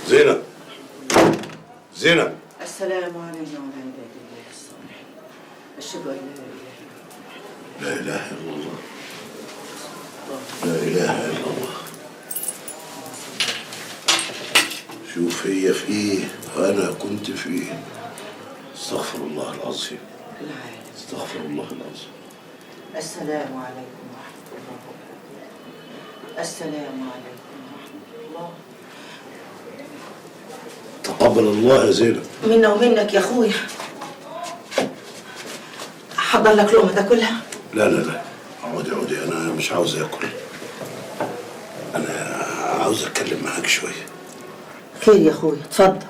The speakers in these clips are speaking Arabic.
زينب زينب. السلام علينا وعلى عباد الله الصالحين. أشهد أن لا إله لا إله إلا الله. لا إله إلا الله. شوف هي فيه وأنا كنت فيه. استغفر الله العظيم. استغفر الله العظيم. السلام عليكم ورحمة الله وبركاته. السلام عليكم ورحمة الله. تقبل الله يا زينب. منا ومنك يا أخويا. أحضر لك لقمة تاكلها؟ لا لا لا، اقعدي اقعدي، أنا مش عاوز آكل. أنا عاوز أتكلم معاك شوية. خير يا أخويا، اتفضل.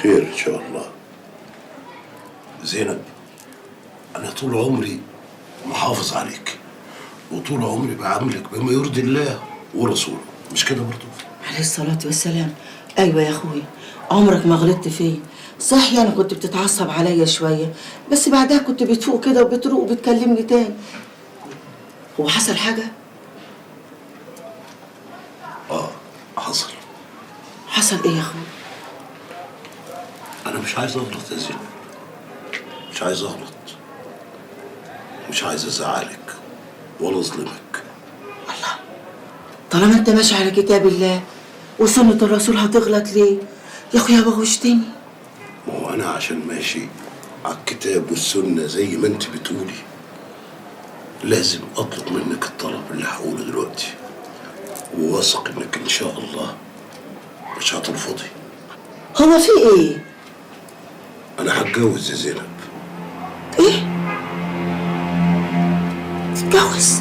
خير إن شاء الله. زينب، أنا طول عمري محافظ عليك، وطول عمري بعاملك بما يرضي الله ورسوله، مش كده برضه؟ عليه الصلاة والسلام. أيوة يا أخويا، عمرك ما غلطت فيه. صح يعني كنت بتتعصب عليا شوية، بس بعدها كنت بتفوق كده وبتروق وبتكلمني تاني. هو حصل حاجة؟ حصل. حصل إيه يا أخويا؟ أنا مش عايز أغلط يا زينب، مش عايز أغلط، مش عايز أزعلك ولا أظلمك. الله، طالما أنت ماشي على كتاب الله وسنة الرسول هتغلط ليه؟ يا أخويا بغوشتني. ما هو أنا عشان ماشي على الكتاب والسنة زي ما أنت بتقولي، لازم أطلب منك الطلب اللي هقوله دلوقتي، وواثق إنك إن شاء الله مش هترفضي. هو في إيه؟ أنا هتجوز يا زينب. إيه؟ تتجوز؟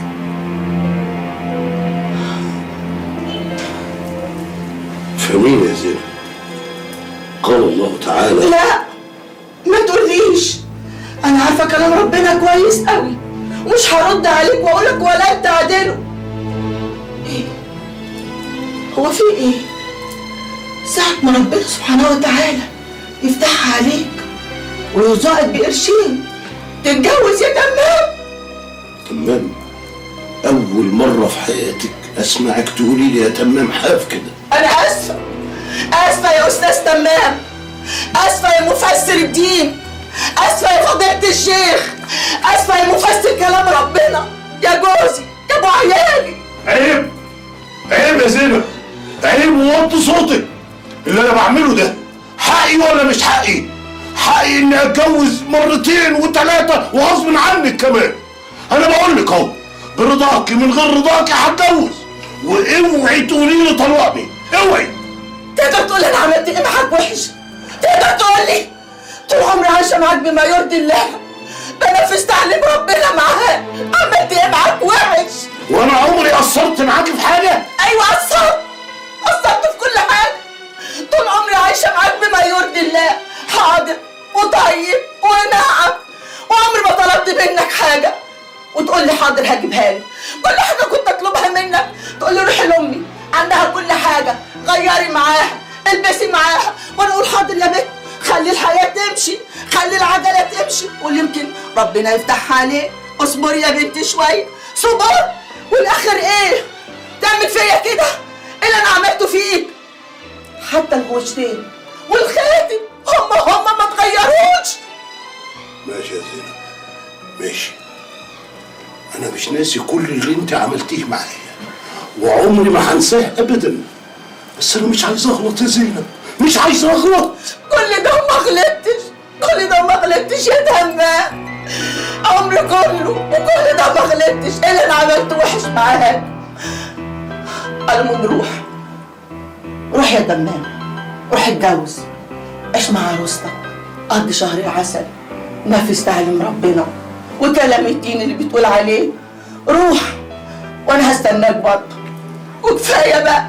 فاهمين يا زينب؟ قال الله تعالى. لا، ما تقوليش. أنا عارفة كلام ربنا كويس قوي، ومش هرد عليك وأقولك ولا أنت عدله. إيه؟ هو في إيه؟ ساعة ما ربنا سبحانه وتعالى يفتحها عليك ويرزقك بقرشين تتجوز يا تمام؟ تمام؟ أول مرة في حياتك أسمعك تقولي لي يا تمام حاف كده. أنا آسفة، آسفة يا أستاذ تمام، آسفة يا مفسر الدين، آسفة يا فضيلة الشيخ، آسفة يا مفسر كلام ربنا، يا جوزي، يا أبو عيالي. عيب، عيب يا زينب، عيب ووطي صوتك. اللي أنا بعمله ده حقي ولا مش حقي؟ حقي إني أتجوز مرتين وثلاثة وغصب عنك كمان. أنا بقول لك أهو، برضاكي من غير رضاكي هتجوز، واوعي تقولي لي طلقني، اوعي. تقدر تقول أنا عملت إيه معاك وحش؟ تقدر تقول لي؟ طول عمري عايشة معاك بما يرضي الله، بنفذ تعليم ربنا معاك، عملت إيه معاك وحش؟ وأنا عمري قصرت معاكي في حاجة؟ أيوة قصرت في كل حاجة. طول عمري عايشة معاك بما يرضي الله، حاضر وطيب وناعم، وعمري ما طلبت منك حاجة وتقول لي حاضر هجيبها لي. كل حاجة كنت أطلبها منك تقول لي روحي لأمي عندها كل حاجة، غيري معاها، البسي معاها، وأنا أقول حاضر يا بنت، خلي الحياة تمشي، خلي العجلة تمشي، قول يمكن ربنا يفتحها عليك. اصبري يا بنتي شوية، صبر، والآخر إيه؟ تعمل فيا كده؟ إيه اللي أنا عملته فيك؟ حتى الغوشتين والخاتم هم ما اتغيروش. ماشي يا زينب، ماشي. أنا مش ناسي كل اللي أنت عملتيه معايا، وعمري ما هنساه أبدا، بس أنا مش عايز أغلط يا زينب، مش عايز أغلط. كل ده ما غلطتش، كل ده ما غلطتش يا تمام، عمري كله وكل ده ما غلطتش. إيه اللي أنا عملته وحش معاك؟ المهم روح يا تمام، روح اتجوز، عيش مع عروستك، قضي شهر العسل، نفذ تعليم ربنا وكلام الدين اللي بتقول عليه. روح وانا هستناك برضه. وكفايه بقى،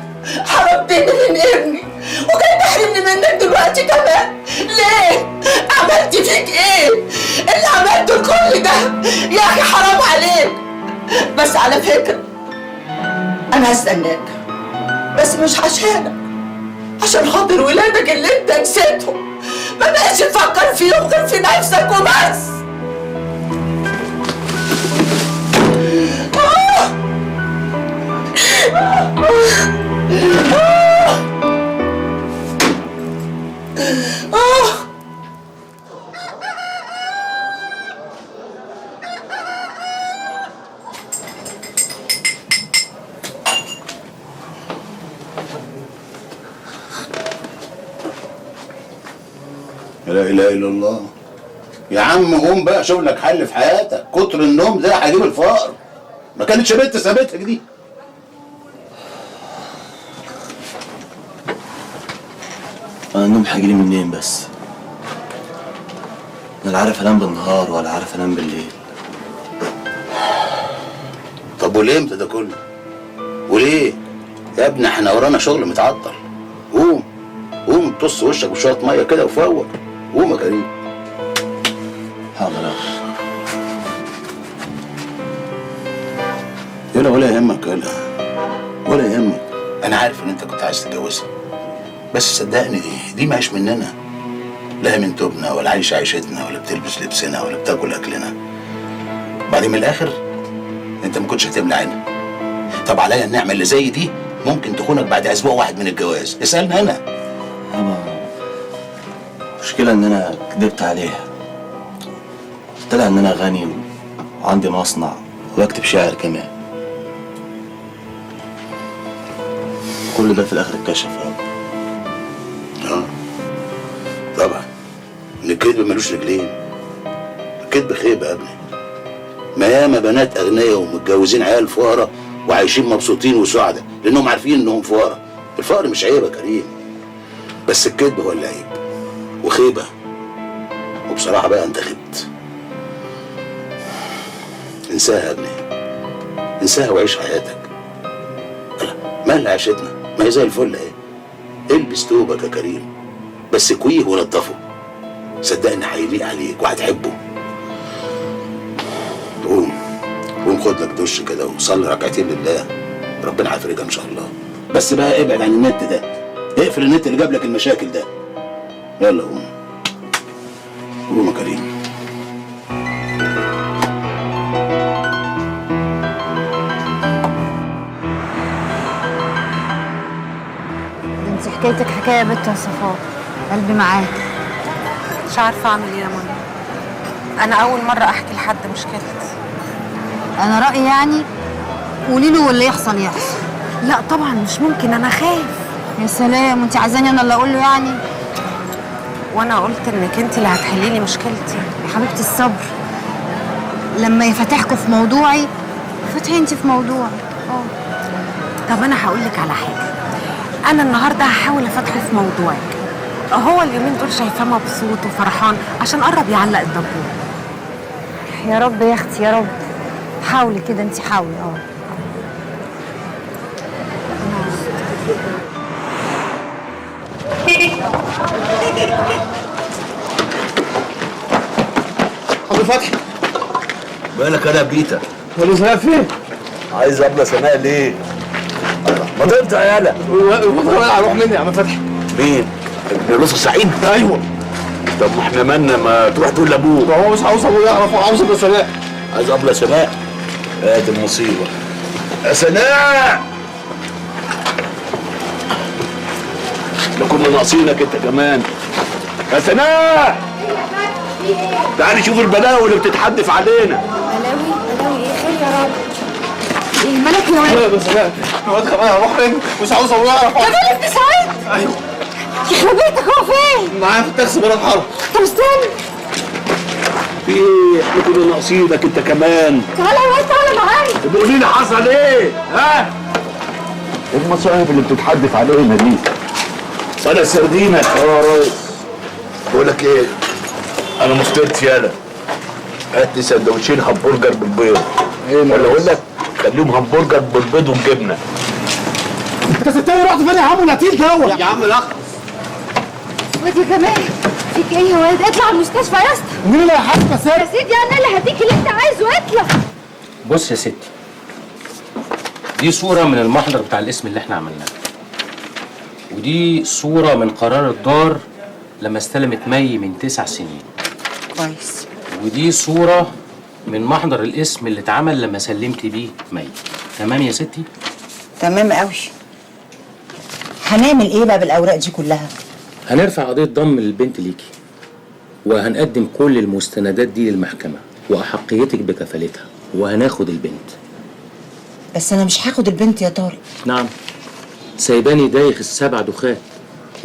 حرمتني من ابني وجاي تحرمني منك دلوقتي كمان ليه؟ عملت فيك ايه؟ اللي عملته لكل ده يا اخي حرام عليك. بس على فكره انا هستناك، بس مش عشانك، عشان خاطر ولادك اللي انت نسيتهم، ما بقاش تفكر فيهم غير في نفسك وبس. لا اله الا الله. يا عم قوم بقى شوف لك حل في حياتك، كتر النوم ده هيجيب الفقر. ما كانتش بنت سابتك دي. انا النوم هيجيلي منين بس؟ انا لا عارف انام بالنهار ولا عارف انام بالليل. طب وليه امتى ده كله؟ وليه؟ يا ابني احنا ورانا شغل متعطل. قوم قوم تص وشك بشويه ميه كده وفوق. قوم يا كريم. حاضر. يلا ولا يهمك، ولا يهمك. انا عارف ان انت كنت عايز تتجوزها، بس صدقني دي ما عيش مننا. لا من توبنا ولا عايش عيشتنا ولا بتلبس لبسنا ولا بتاكل اكلنا. بعدين من الاخر انت ما كنتش هتملى عينها. طب عليا النعمه اللي زي دي ممكن تخونك بعد اسبوع واحد من الجواز. اسالني انا. يابا المشكلة ان انا كدبت عليها. طلع ان انا غني وعندي مصنع وبكتب شعر كمان. كل ده في الاخر اتكشف يابا. طبعا ان الكذب ملوش رجلين. الكذب خيبه يا ابني. ما ياما بنات اغنياء ومتجوزين عيال فقراء وعايشين مبسوطين وسعداء لانهم عارفين انهم فقراء. الفقر مش عيب يا كريم، بس الكذب هو اللي عيب وخيبه. وبصراحه بقى انت خبت. انساها يا ابني، انساها وعيش حياتك. مالها عيشتنا؟ ما هي زي الفل اهي. البس توبك يا كريم، بس كويه ونضفه. صدقني هيليق عليك وهتحبه. قوم خد لك دش كده وصلي ركعتين لله، ربنا هيفرجها ان شاء الله. بس بقى ابعد عن النت ده، اقفل النت اللي جاب لك المشاكل ده. يلا قوم قوم يا كريم. انت حكايتك حكايه يا بنت يا صفاء، قلبي معاك. مش عارفه اعمل ايه يا منى. انا اول مره احكي لحد مشكلتي. انا رايي يعني قولي له واللي يحصل يحصل. لا طبعا مش ممكن، انا خايف. يا سلام، وانت عايزاني انا اللي اقول له يعني؟ وانا قلت انك انت اللي هتحلي لي مشكلتي. يا حبيبتي الصبر، لما يفتحكوا في موضوعي فتحي انت في موضوعي. طب انا هقول لك على حاجه. انا النهارده هحاول افتحه في موضوعك. هو اليومين دول شايفاه مبسوط وفرحان عشان قرب يعلق الدبور. يا رب يا اختي يا رب، حاولي كده، انت حاولي. ابو فتحي بالك انا بيتا. ولا سناء فين؟ عايز ابله سناء ليه؟ ما تقطع يالا. هروح مني يا عم فتحي. مين؟ ابن لوس السعيد؟ ايوه. طب ما احنا مالنا، ما تروح تقول لابوك. هو مش عاوز ابوه يعرف، هو عاوز ابله سناء. عايز ابله سناء؟ ادي المصيبه. يا سناء ده كنا ناقصينك انت كمان. يا سناء تعالي شوف البلاوي اللي بتتحدف علينا. بلاوي ايه؟ خير يا رب. ايه مالك يا ولد؟ لا يا سناء، الواد كمان هروح مني، مش عاوز ابوه يعرف. يا بنت سعيد. ايوه. يخرب بيتك، هو فين؟ معايا في التاكسي بلد حرب. طب استنى. في ايه؟ احنا كنا ناقصينك انت كمان. تعالى يا ولد، تعالى معايا. قولي لي حصل ايه؟ ها؟ ايه المصايب اللي بتتحدف علينا دي؟ انا سردينة يا ريس. بقول لك ايه؟ انا مفطرت يالا. هات لي سندوتشين همبرجر بالبيض. ولا اقول لك خليهم همبرجر بالبيض والجبنه. انت سبتني رحت فين يا عم القتيل دوت؟ يا عم لا. ودي كمان فيك ايه يا ولد؟ اطلع المستشفى يا اسطى. مين اللي هيحاسب يا يا سيدي انا اللي هديك اللي انت عايزه، اطلع. بص يا ستي، دي صورة من المحضر بتاع الاسم اللي احنا عملناه، ودي صورة من قرار الدار لما استلمت مي من 9 سنين. كويس. ودي صورة من محضر الاسم اللي اتعمل لما سلمت بيه مي. تمام يا ستي؟ تمام قوي. هنعمل ايه بقى بالاوراق دي كلها؟ هنرفع قضية ضم للبنت ليكي، وهنقدم كل المستندات دي للمحكمة وأحقيتك بكفالتها، وهناخد البنت. بس انا مش هاخد البنت يا طارق. نعم، سايباني دايخ ال7 دخات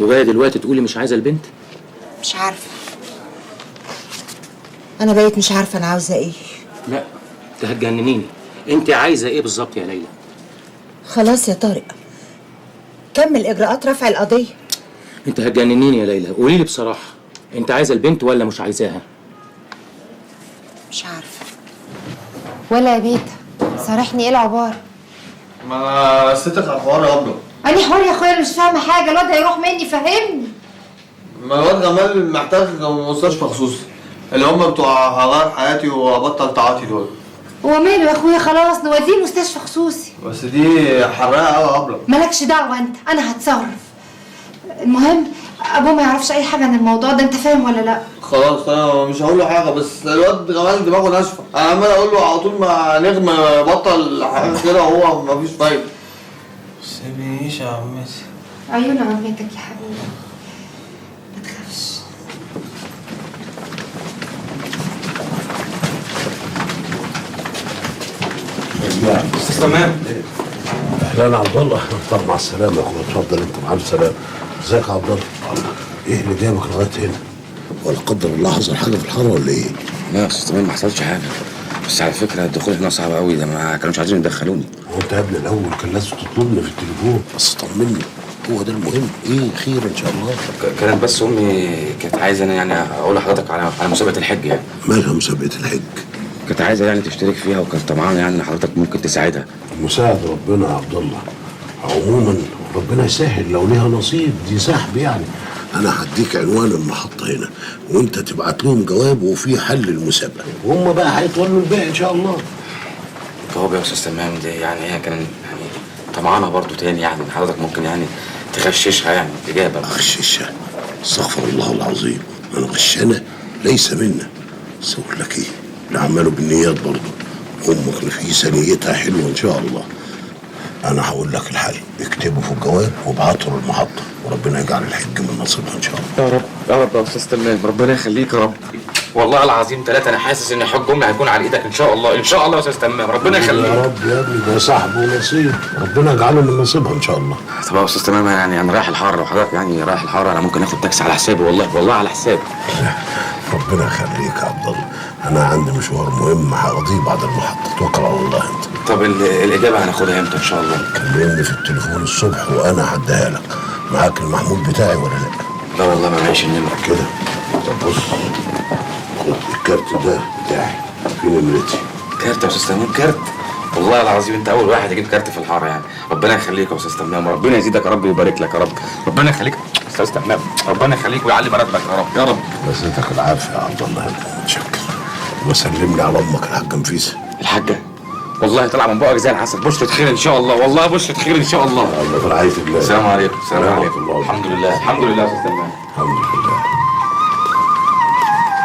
وجاية دلوقتي تقولي مش عايزة البنت؟ مش عارفه، انا بقيت مش عارفه انا عاوزه ايه. لا انت هتجننيني. انت عايزه ايه بالظبط يا ليلى؟ خلاص يا طارق، كمل اجراءات رفع القضيه. انت هتجننيني يا ليلى. قولي لي بصراحه، انت عايزه البنت ولا مش عايزاها؟ مش عارفه. ولا يا بيتا صارحني ايه العبارة؟ ما ستك على الحوار يا ابله. أني حوار يا أخويا، أنا مش فاهمة حاجة، الواد هيروح مني فهمني. ما الواد جمال محتاج مستشفى خصوصي، اللي هم بتوع هغير حياتي وابطل تعاطي دول. هو ماله يا أخويا؟ خلاص نوديه مستشفى خصوصي. بس دي حراقه قوي يا ابله. مالكش دعوة أنت، أنا هتصرف. المهم أبوه ما يعرفش أي حاجة عن الموضوع ده، أنت فاهم ولا لأ؟ خلاص انا مش هقول له حاجه، بس الواد جمال دماغه ناشفه، انا عمال اقول له على طول ما نغمى بطل حاجه كده وهو مفيش فايده. سيبنيش يا عمتي. عيون عمتك يا حبيبي، ما تخافش. استاذ تمام. اهلا عبد الله. طب مع السلامه يا اخويا، اتفضل انت مع السلامه. ازيك يا عبد الله؟ ايه اللي جابك لغايه هنا؟ ولا قدر الله حصل حاجه في الحاره ولا ايه؟ لا يا استاذ تمام ما حصلش حاجه، بس على فكره الدخول هنا صعب قوي، ده ما كانوش عايزين يدخلوني. هو انت يا ابني الاول كان لازم تطلبني في التليفون بس طمني، هو ده المهم. ايه خير ان شاء الله؟ كانت بس امي كانت عايزه انا يعني اقول لحضرتك على مسابقه الحج يعني. مالها مسابقه الحج؟ كانت عايزه يعني تشترك فيها وكانت طمعانه يعني ان حضرتك ممكن تساعدها. مساعد ربنا يا عبد الله. عموما ربنا يسهل لو ليها نصيب، دي سحب يعني. انا هديك عنوان المحطه هنا وانت تبعت لهم جواب وفي حل المسابقه، وهم بقى هيتولوا الباقي ان شاء الله. جواب يا استاذ تمام دي يعني هي كان يعني طمعانه برضو تاني يعني حضرتك ممكن يعني تغششها يعني اجابه. اغششها؟ استغفر الله العظيم، من غشنا ليس منا. بس اقول لك ايه، اللي عملوا بالنيات برضه. امك نفيسه نيتها حلوه ان شاء الله. انا هقول لك الحل، اكتبه في الجواب وابعته للمحطه وربنا يجعل الحج من نصيبها ان شاء الله. يا رب يا رب يا استاذ تمام، ربنا يخليك يا رب. والله العظيم ثلاثة أنا حاسس إن حج أمي هيكون على إيدك إن شاء الله، إن شاء الله يا أستاذ تمام، ربنا يخليك. يا رب يا ابني، ده صاحب ونصيب، ربنا يجعله من نصيبها إن شاء الله. طب يا أستاذ تمام يعني أنا رايح الحارة، لو حضرتك يعني رايح الحارة أنا ممكن آخد تاكسي على حسابي، والله على حسابي. ربنا يخليك يا عبد الله، أنا عندي مشوار مهم هقضيه بعد المحطة، توكل على الله أنت. طب الإجابة هناخدها إمتى إن شاء الله؟ كلمني في التليفون الصبح وأنا هديها لك. معاك المحمول بتاعي ولا لأ؟ لا والله ما معيش النمرة. كده؟ طب بص، خد الكارت ده بتاعي في نمرتي. كارت يا أستاذ تمام؟ كارت؟ والله العظيم أنت أول واحد يجيب كارت في الحارة يعني، ربنا يخليك يا أستاذ تمام، ربنا يزيدك يا رب ويبارك لك يا رب، ربنا يخليك يا أستاذ تمام، ربنا يخليك ويعلي مرتبك يا رب يا رب. مسيتك العافية يا عبد الله، متشكر. وسلم لي على أمك الحاجة نفيسة. الحاجة؟ والله طلع من بقك زي العسل، بشرة خير إن شاء الله، والله بشرة خير إن شاء الله. الله في رعاية الله. السلام عليكم. السلام عليكم. الحمد لله الحمد لله يا أستاذ تمام.